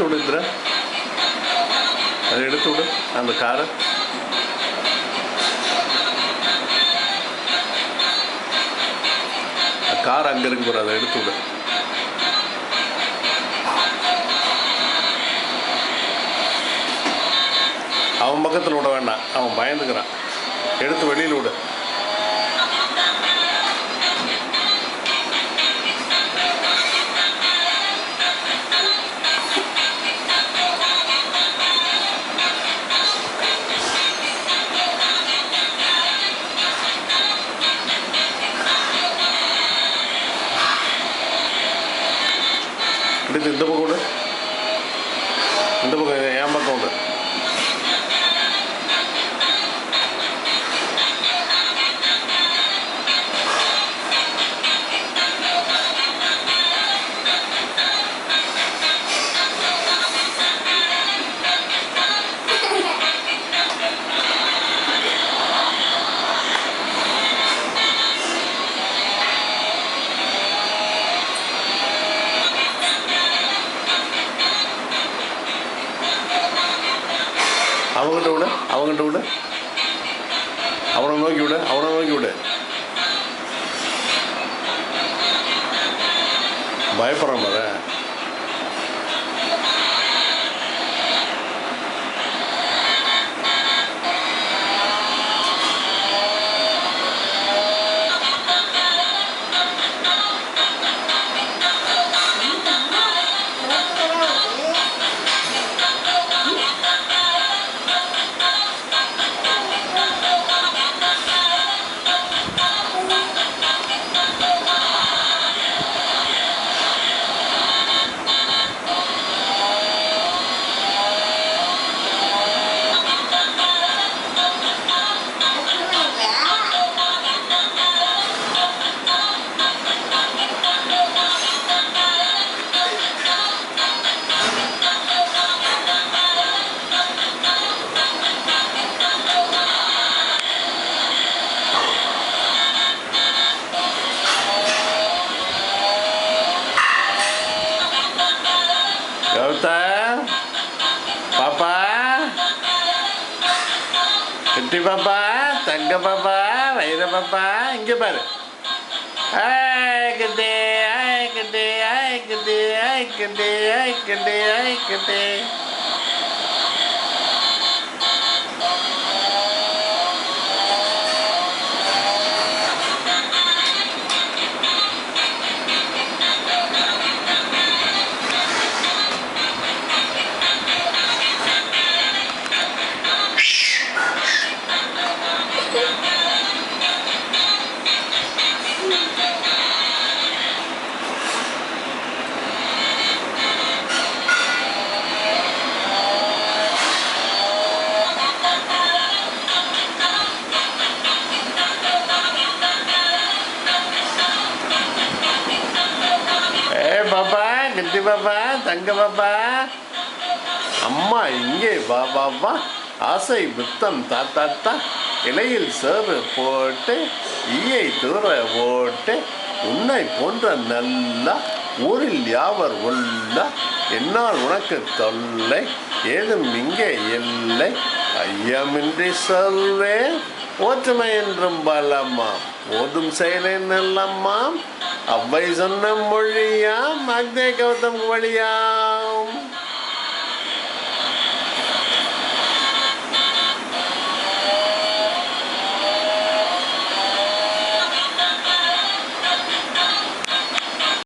எடுத்து விடு இந்திரா, அதை எடுத்து விடு அந்த காரை. கார் அங்கே இருக்கு போகிற, அதை எடுத்து விடு. அவன் பக்கத்தில் விட வேண்டாம், அவன் பயந்துக்கிறான். எடுத்து வெளியில் விடு. எடுத்து இந்த பக்கம் விடு, இந்த பக்கம் என் பக்கம் விடு. அவங்ககிட்ட விடு, அவங்ககிட்ட விடு, அவனை நோக்கி விடு, அவனை நோக்கி விடு. பயப்படுறான் பாரு. கௌதம், பாப்பா, குட்டி பாப்பா, தங்க பாப்பா, வைர பாப்பா, இங்கே பாரு. ஆய்க்குது, ஆய்க்குது, ஆய்க்குது, ஆய்க்குது, ஆய்க்குது, ஆய்க்குது. பாப்பா, குட்டி பாப்பா, தங்க பாப்பா, அம்மா இங்கே வா வா வா. ஆசை புத்தம் தாத்தாத்தா, இலையில் சேறு போட்டு ஈயை தூர ஓட்டு, உன்னை போன்ற நல்லா ஊரில் யாவர் உள்ள, என்னால் உனக்கு தொல்லை ஏதும் இங்கே இல்லை, ஐயமின்றி சொல்வேன் ஒற்றுமை என்றும் பலமாம், ஓதும் செயலின் நல்லம்மாம், அவ்வை சொன்ன மொழியாம், அக்னே கௌதம் வழியாம்.